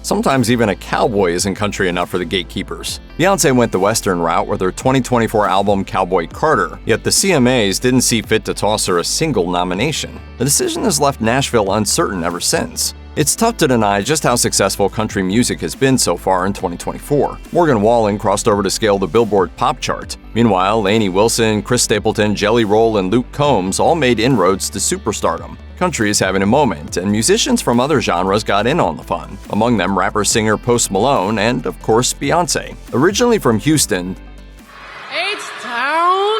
Sometimes even a cowboy isn't country enough for the gatekeepers. Beyoncé went the Western route with her 2024 album Cowboy Carter, yet the CMAs didn't see fit to toss her a single nomination. The decision has left Nashville uncertain ever since. It's tough to deny just how successful country music has been so far in 2024. Morgan Wallen crossed over to scale the Billboard pop chart. Meanwhile, Lainey Wilson, Chris Stapleton, Jelly Roll, and Luke Combs all made inroads to superstardom. Country is having a moment, and musicians from other genres got in on the fun. Among them rapper-singer Post Malone and, of course, Beyoncé. Originally from Houston, H-Town,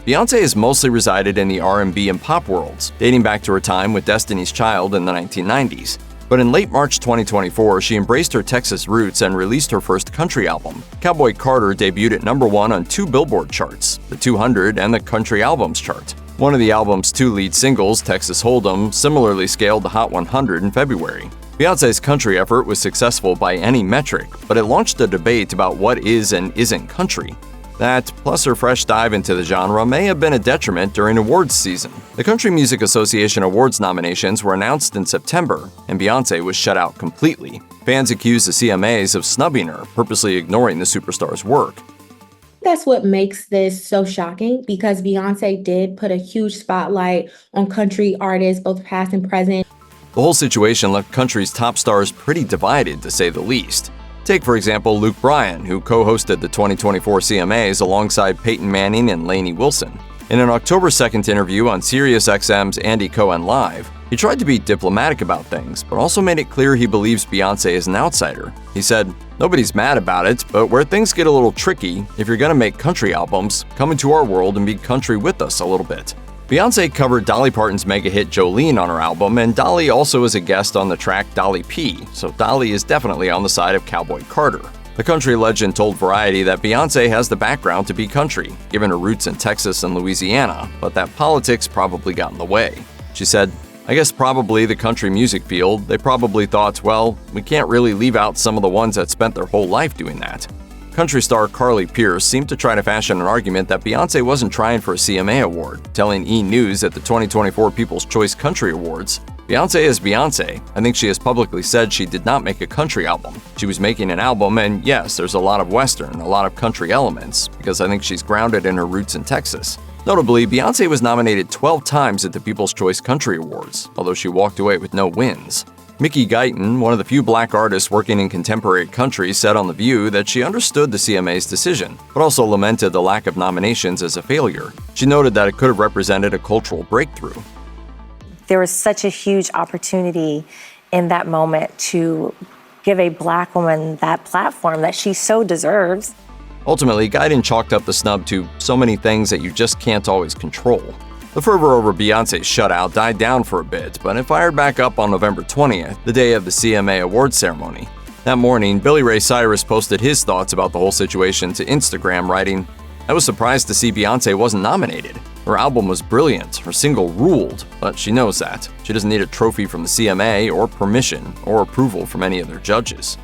Beyoncé has mostly resided in the R&B and pop worlds, dating back to her time with Destiny's Child in the 1990s. But in late March 2024, she embraced her Texas roots and released her first country album. Cowboy Carter debuted at #1 on 2 Billboard charts, the 200 and the Country Albums chart. One of the album's 2 lead singles, Texas Hold'em, similarly scaled the Hot 100 in February. Beyoncé's country effort was successful by any metric, but it launched a debate about what is and isn't country. That, plus her fresh dive into the genre, may have been a detriment during awards season. The Country Music Association Awards nominations were announced in September, and Beyoncé was shut out completely. Fans accused the CMAs of snubbing her, purposely ignoring the superstar's work. That's what makes this so shocking, because Beyoncé did put a huge spotlight on country artists, both past and present. The whole situation left country's top stars pretty divided, to say the least. Take, for example, Luke Bryan, who co-hosted the 2024 CMAs alongside Peyton Manning and Lainey Wilson. In an October 2nd interview on SiriusXM's Andy Cohen Live, he tried to be diplomatic about things, but also made it clear he believes Beyoncé is an outsider. He said, "Nobody's mad about it, but where things get a little tricky, if you're gonna make country albums, come into our world and be country with us a little bit." Beyoncé covered Dolly Parton's mega hit Jolene on her album, and Dolly also is a guest on the track Dolly P, so Dolly is definitely on the side of Cowboy Carter. The country legend told Variety that Beyoncé has the background to be country, given her roots in Texas and Louisiana, but that politics probably got in the way. She said, "I guess probably the country music field, they probably thought, well, we can't really leave out some of the ones that spent their whole life doing that." Country star Carly Pearce seemed to try to fashion an argument that Beyoncé wasn't trying for a CMA award, telling E! News at the 2024 People's Choice Country Awards, "Beyoncé is Beyoncé. I think she has publicly said she did not make a country album. She was making an album, and yes, there's a lot of Western, a lot of country elements, because I think she's grounded in her roots in Texas." Notably, Beyoncé was nominated 12 times at the People's Choice Country Awards, although she walked away with no wins. Mickey Guyton, one of the few black artists working in contemporary country, said on The View that she understood the CMA's decision, but also lamented the lack of nominations as a failure. She noted that it could have represented a cultural breakthrough. There was such a huge opportunity in that moment to give a black woman that platform that she so deserves. Ultimately, Guyton chalked up the snub to so many things that you just can't always control. The fervor over Beyoncé's shutout died down for a bit, but it fired back up on November 20th, the day of the CMA awards ceremony. That morning, Billy Ray Cyrus posted his thoughts about the whole situation to Instagram, writing, "I was surprised to see Beyoncé wasn't nominated. Her album was brilliant, her single ruled, but she knows that. She doesn't need a trophy from the CMA or permission or approval from any of their judges."